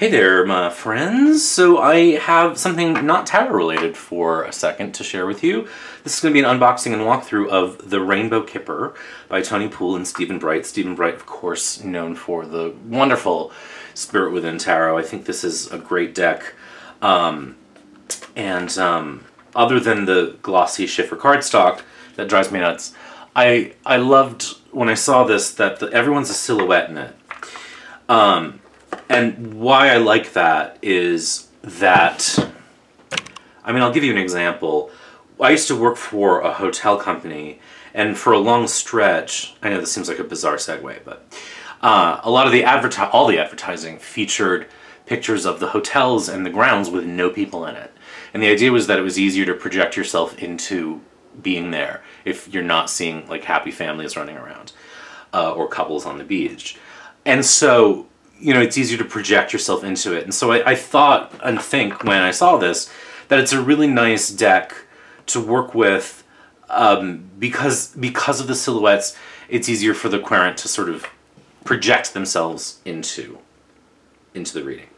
Hey there, my friends. So I have something not tarot related for a second to share with you. This is going to be an unboxing and walkthrough of The Rainbow Kipper by Tony Poole and Stephen Bright. Stephen Bright, of course, known for the wonderful Spirit Within Tarot. I think this is a great deck. Other than the glossy Schiffer cardstock that drives me nuts, I loved when I saw this that everyone's a silhouette in it. And why I like that is that, I mean, I'll give you an example. I used to work for a hotel company, and for a long stretch, I know this seems like a bizarre segue, but a lot of the all the advertising featured pictures of the hotels and the grounds with no people in it. And the idea was that it was easier to project yourself into being there if you're not seeing like happy families running around or couples on the beach. And so, you know, it's easier to project yourself into it. And so I thought and think when I saw this that it's a really nice deck to work with because of the silhouettes. It's easier for the querent to sort of project themselves into the reading.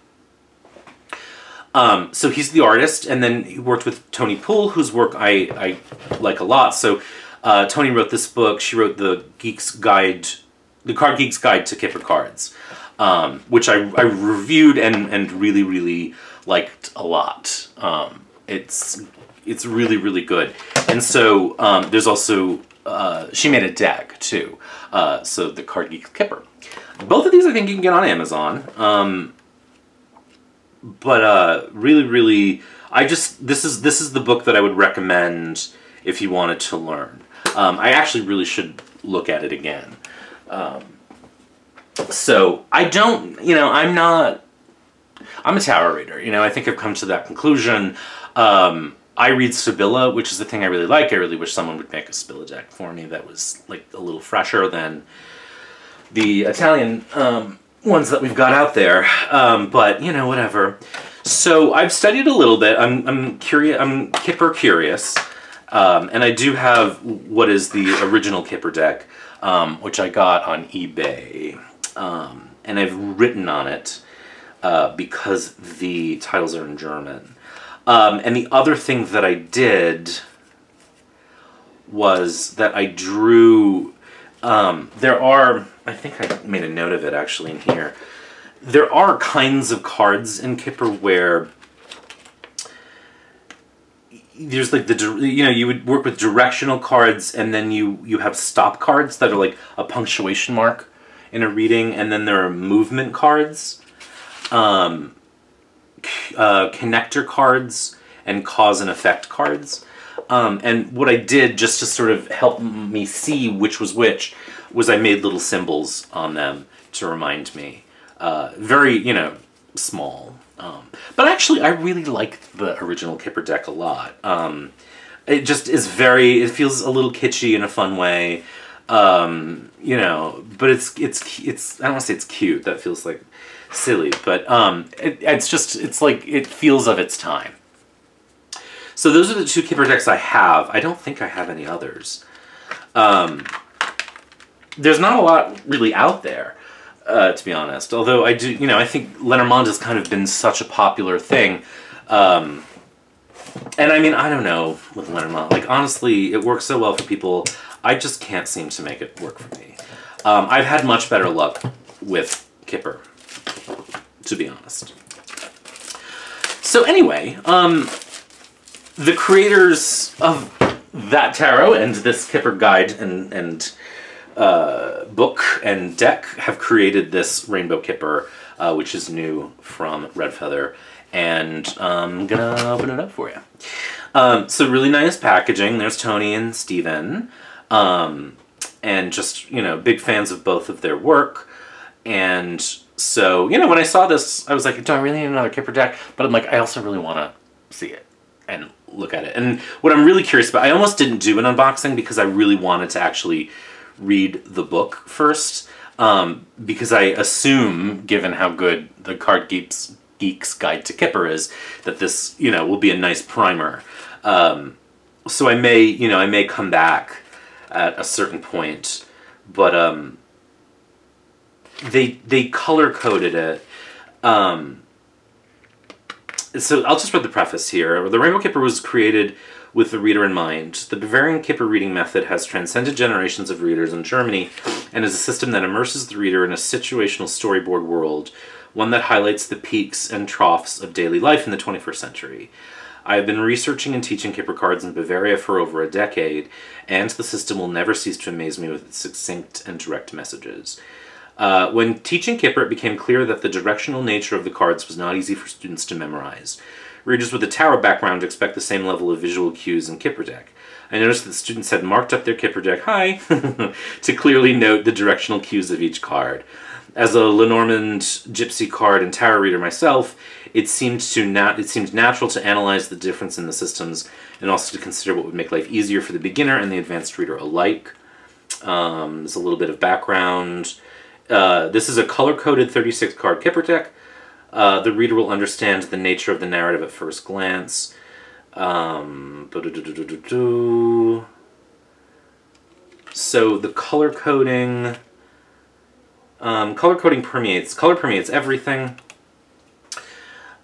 So he's the artist, and then he worked with Tony Poole, whose work I like a lot. So Tony wrote this book. She wrote the Card Geek's Guide to Kipper Cards, which I reviewed and really liked a lot. It's really, really good. And so there's also, she made a deck too. So the Card Geek's Kipper. Both of these I think you can get on Amazon. But really, this is the book that I would recommend if you wanted to learn. I actually really should look at it again. So I don't, you know, I'm a tarot reader. You know, I think I've come to that conclusion. I read Sibylla, which is the thing I really like. I really wish someone would make a Sibylla deck for me that was like a little fresher than the Italian ones that we've got out there. But you know, whatever. So I've studied a little bit. I'm curious. I'm Kipper curious, and I do have what is the original Kipper deck, which I got on eBay. And I've written on it because the titles are in German. And the other thing that I did was that I drew, there are, I think I made a note of it actually in here, there are kinds of cards in Kipper where there's like you know, you would work with directional cards, and then you have stop cards that are like a punctuation mark in a reading, and then there are movement cards, connector cards, and cause and effect cards. And what I did, just to sort of help me see which was which, was I made little symbols on them to remind me. Very, you know, small. But actually, I really liked the original Kipper deck a lot. It just is it feels a little kitschy in a fun way. You know, but it's I don't want to say it's cute. That feels like silly, but it's like it feels of its time. So those are the two Kipper decks I have. I don't think I have any others. There's not a lot really out there, to be honest. Although I do, you know, I think Lenormand has kind of been such a popular thing. And I mean, I don't know with Lenormand. Like, honestly, it works so well for people. I just can't seem to make it work for me. I've had much better luck with Kipper, to be honest. So anyway, the creators of that tarot and this Kipper guide and book and deck have created this Rainbow Kipper, which is new from Red Feather, and I'm gonna open it up for you. So really nice packaging. There's Tony and Steven. And just, you know, big fans of both of their work. And so, you know, when I saw this, I was like, do I really need another Kipper deck? But I'm like, I also really want to see it and look at it. And what I'm really curious about, I almost didn't do an unboxing because I really wanted to actually read the book first. Because I assume, given how good the Card Geek's Guide to Kipper is, that this, you know, will be a nice primer. So I may come back at a certain point, but they color coded it So I'll just read the preface here. The Rainbow Kipper was created with the reader in mind. The Bavarian Kipper reading method has transcended generations of readers in Germany and is a system that immerses the reader in a situational storyboard world, one that highlights the peaks and troughs of daily life in the 21st century. I have been researching and teaching Kipper cards in Bavaria for over a decade, and the system will never cease to amaze me with its succinct and direct messages. When teaching Kipper, it became clear that the directional nature of the cards was not easy for students to memorize. Readers with a tarot background expect the same level of visual cues in Kipper deck. I noticed that students had marked up their Kipper deck, hi, to clearly note the directional cues of each card. As a Lenormand Gypsy card and tarot reader myself, it seemed natural to analyze the difference in the systems and also to consider what would make life easier for the beginner and the advanced reader alike. There's a little bit of background. This is a color-coded 36-card Kipper deck. The reader will understand the nature of the narrative at first glance. So the color coding permeates. Color permeates everything.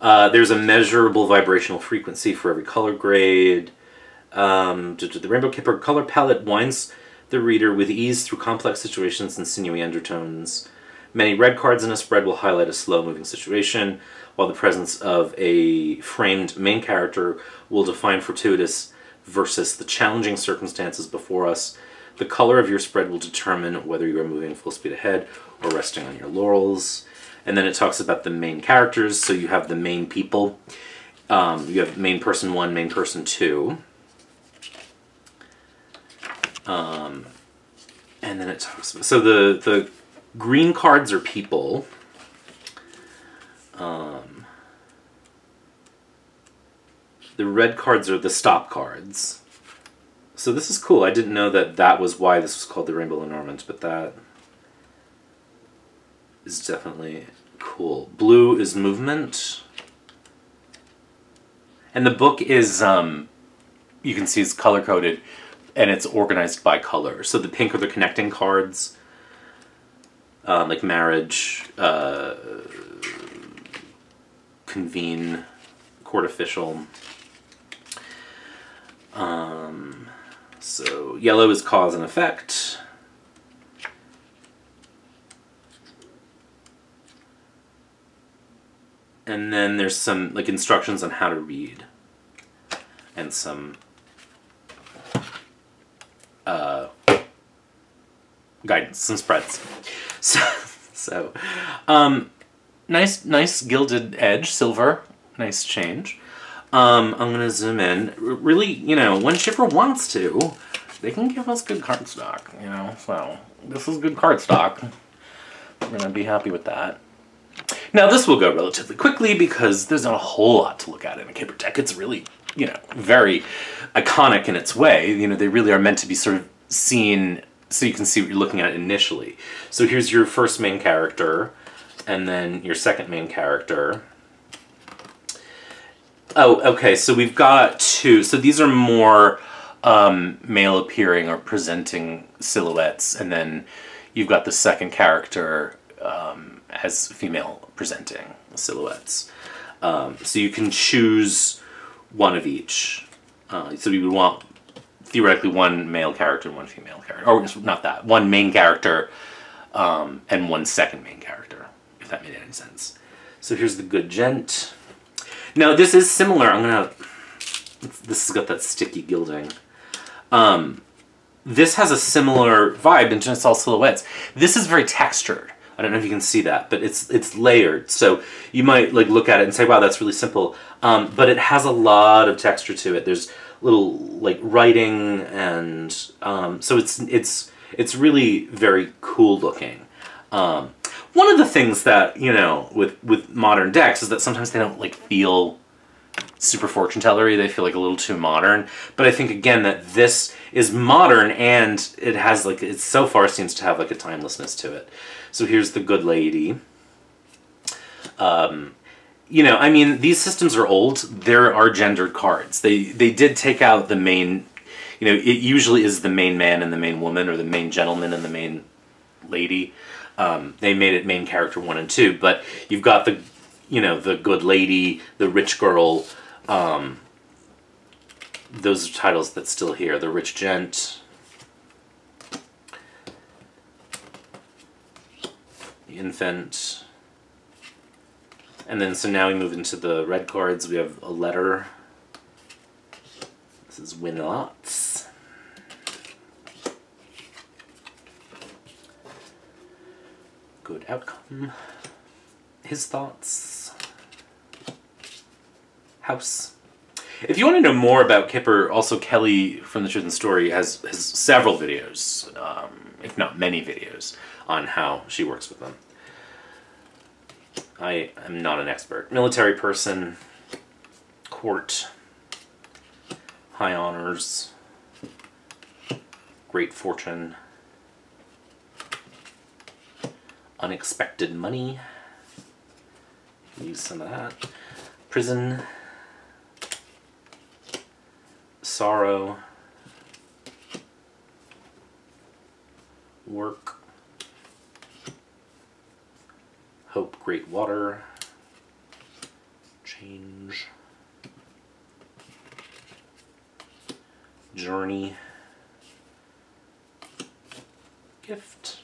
There's a measurable vibrational frequency for every color grade. The Rainbow Kipper color palette winds the reader with ease through complex situations and sinewy undertones. Many red cards in a spread will highlight a slow-moving situation, while the presence of a framed main character will define fortuitous versus the challenging circumstances before us. The color of your spread will determine whether you are moving full speed ahead or resting on your laurels. And then it talks about the main characters, so you have the main people. You have main person 1, main person 2. And then it talks about, so the green cards are people. The red cards are the stop cards. So this is cool. I didn't know that that was why this was called the Rainbow Lenormand, but that is definitely cool. Blue is movement. And the book is, you can see it's color-coded, and it's organized by color. So the pink are the connecting cards, like marriage, convene, court official. So yellow is cause and effect. And then there's some like instructions on how to read and some guidance, some spreads. So nice gilded edge, silver, nice change. I'm gonna zoom in. Really, you know, when Kipper wants to, they can give us good cardstock, you know, so this is good cardstock. We're gonna be happy with that. Now this will go relatively quickly because there's not a whole lot to look at in a Kipper deck. It's really, you know, very iconic in its way. You know, they really are meant to be sort of seen so you can see what you're looking at initially. So here's your first main character, and then your second main character. Oh, okay, so we've got two. So these are more male appearing or presenting silhouettes, and then you've got the second character as female presenting silhouettes. So you can choose one of each. So we would want theoretically one male character and one female character, or not that, one main character and one second main character, if that made any sense. So here's the good gent. Now this is similar. This has got that sticky gilding. This has a similar vibe in just all silhouettes. This is very textured. I don't know if you can see that, but it's layered. So you might like look at it and say, wow, that's really simple. But it has a lot of texture to it. There's little like writing, and so it's really very cool looking. One of the things that, you know, with modern decks is that sometimes they don't like feel super fortune tellery. They feel like a little too modern. But I think again that this is modern, and it has like, it so far seems to have like a timelessness to it. So here's the good lady. You know, I mean, these systems are old. There are gendered cards. They did take out the main, you know, it usually is the main man and the main woman, or the main gentleman and the main lady. They made it main character 1 and 2, but you've got the you know, the good lady, the rich girl. Those are titles that's still here. The rich gent. The infant. And then, so now we move into the red cards. We have a letter. This is win lots. Good outcome. His thoughts. House. If you want to know more about Kipper, also Kelly from The Truth and Story has several videos, if not many videos, on how she works with them. I am not an expert. Military person, court, high honors, great fortune, unexpected money, use some of that, prison, sorrow, work, hope, great water, change, journey, gift,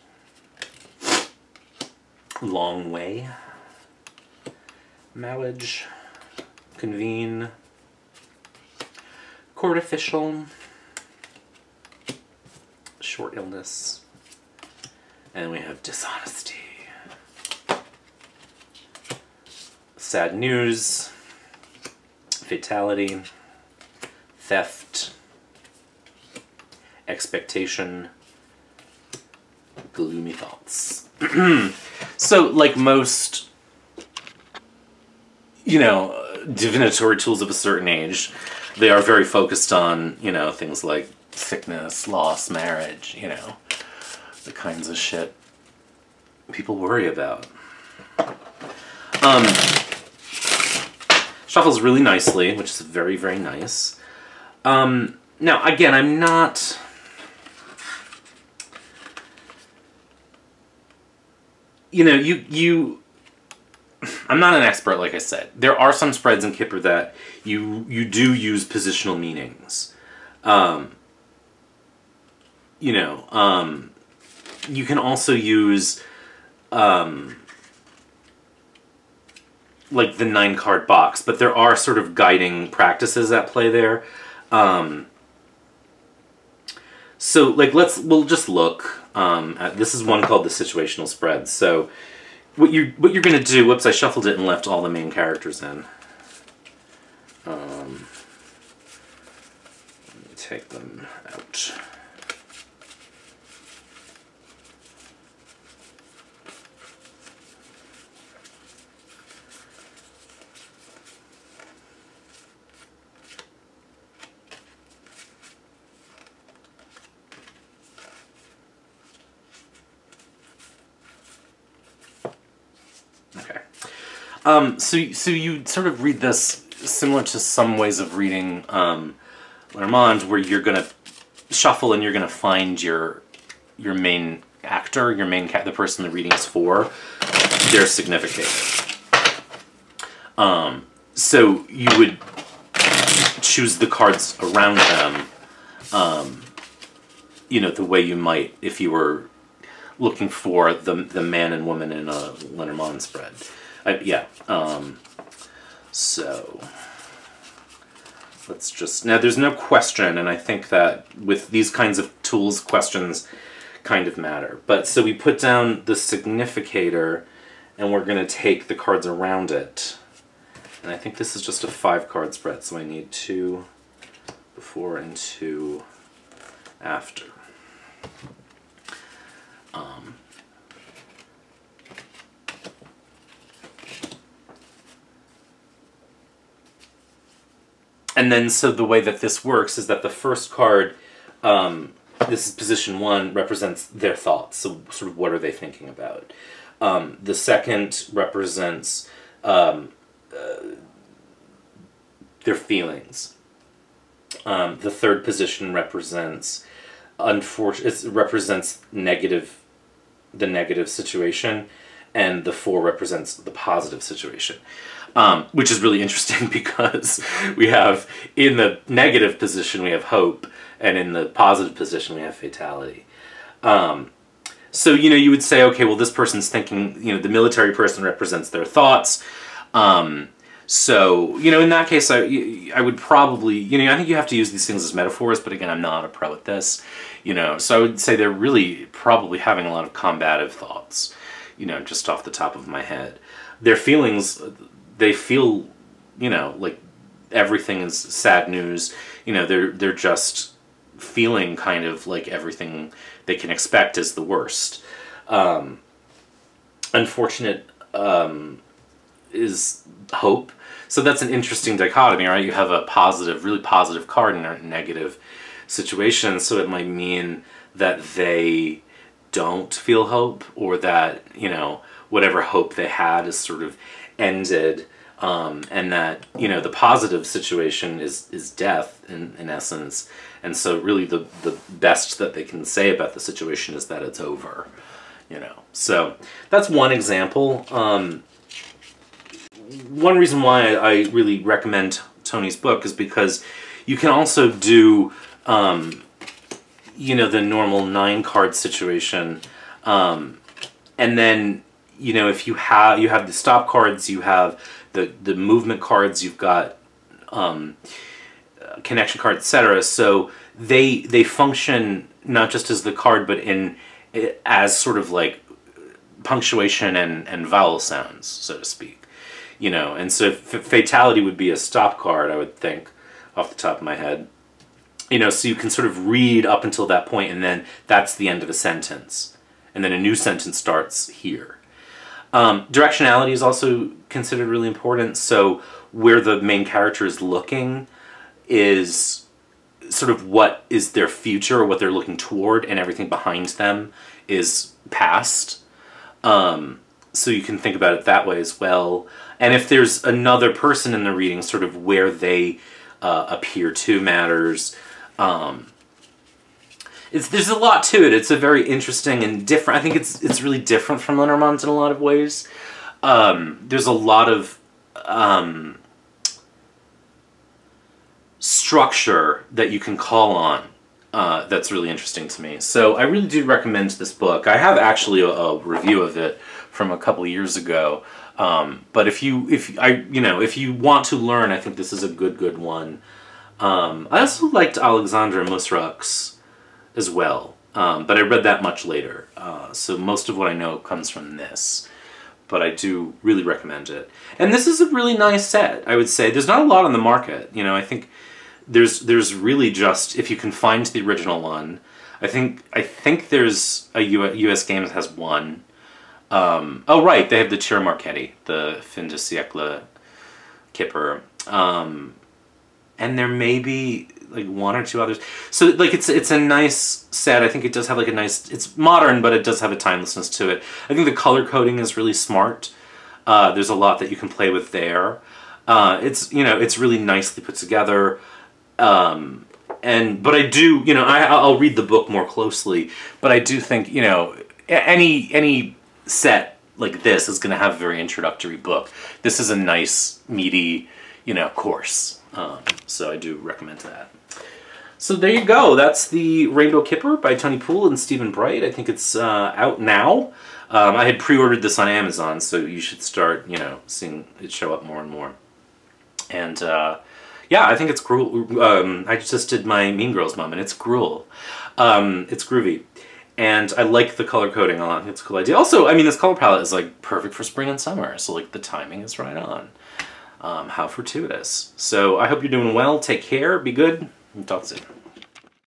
long way, marriage, convene, court official, short illness, and we have dishonesty. Sad news, fatality, theft, expectation, gloomy thoughts. So, like most, you know, divinatory tools of a certain age, they are very focused on, you know, things like sickness, loss, marriage, you know, the kinds of shit people worry about. Shuffles really nicely, which is very, very nice. Now, again, I'm not... You know, I'm not an expert, like I said. There are some spreads in Kipper that you do use positional meanings. You know, you can also use... like the 9-card box, but there are sort of guiding practices at play there. So, like, we'll just look at, this is one called the Situational Spread. So, what you're gonna do, whoops, I shuffled it and left all the main characters in. Let me take them out. So you sort of read this similar to some ways of reading Lenormand, where you're gonna shuffle and you're gonna find your main actor, the person the reading is for, their significator. So you would choose the cards around them, you know, the way you might if you were looking for the man and woman in a Lenormand spread. So let's just, now there's no question, and I think that with these kinds of tools, questions kind of matter. But so we put down the significator, and we're going to take the cards around it. And I think this is just a 5-card spread, so I need 2 before and 2 after. And then, so the way that this works is that the first card, this is position 1, represents their thoughts. So sort of what are they thinking about? The second represents their feelings. The third position represents the negative situation. and the 4 represents the positive situation. Which is really interesting because we have, in the negative position, we have hope, and in the positive position, we have fatality. So, you would say, okay, well, this person's thinking, the military person represents their thoughts. So, in that case, I would probably, I think you have to use these things as metaphors, but again, I'm not a pro at this, So I would say they're really probably having a lot of combative thoughts, just off the top of my head. Their feelings, they feel, like everything is sad news. They're just feeling kind of like everything they can expect is the worst. Unfortunate is hope. So that's an interesting dichotomy, right? You have a positive, really positive card in a negative situation, so it might mean that they don't feel hope, or that, whatever hope they had is sort of ended, and that, the positive situation is death in essence, and so really the best that they can say about the situation is that it's over, So that's one example. One reason why I really recommend Tony's book is because you can also do, the normal 9-card situation, and then, if you have the stop cards, you have the movement cards, you've got connection cards, etc. So they function not just as the card, but as sort of like punctuation and vowel sounds, so to speak. And so fatality would be a stop card, I would think, off the top of my head. So you can sort of read up until that point, and then that's the end of a sentence. And then a new sentence starts here. Directionality is also considered really important. So where the main character is looking is sort of what is their future, or what they're looking toward, and everything behind them is past. So you can think about it that way as well. And if there's another person in the reading, sort of where they appear to matters. There's a lot to it. It's a very interesting and different. I think it's really different from Lenormand in a lot of ways. There's a lot of structure that you can call on. That's really interesting to me. So I really do recommend this book. I have actually a review of it from a couple years ago. But if you want to learn, I think this is a good one. I also liked Alexandra Musrak's as well, but I read that much later. So most of what I know comes from this. But I do really recommend it. And this is a really nice set, I would say. There's not a lot on the market. I think there's really just, if you can find the original one, I think there's a US Games has one. Oh right, they have the Tira Marchetti, the fin de siècle Kipper. And there may be like 1 or 2 others. So like it's a nice set. I think it does have like a nice, it's modern, but it does have a timelessness to it. I think the color coding is really smart. There's a lot that you can play with there. It's really nicely put together. But I do, I'll read the book more closely, but I do think, any set like this is going to have a very introductory book. This is a nice, meaty, course. So I do recommend that. So there you go. That's the Rainbow Kipper by Tony Poole and Stephen Bright. I think it's out now. I had pre-ordered this on Amazon, so you should start, seeing it show up more and more. And yeah, I think it's gruel. I just did my Mean Girls moment. It's gruel. It's groovy. And I like the color coding a lot. It's a cool idea. Also, I mean, this color palette is like perfect for spring and summer. So like the timing is right on. How fortuitous. So I hope you're doing well. Take care. Be good. And talk soon.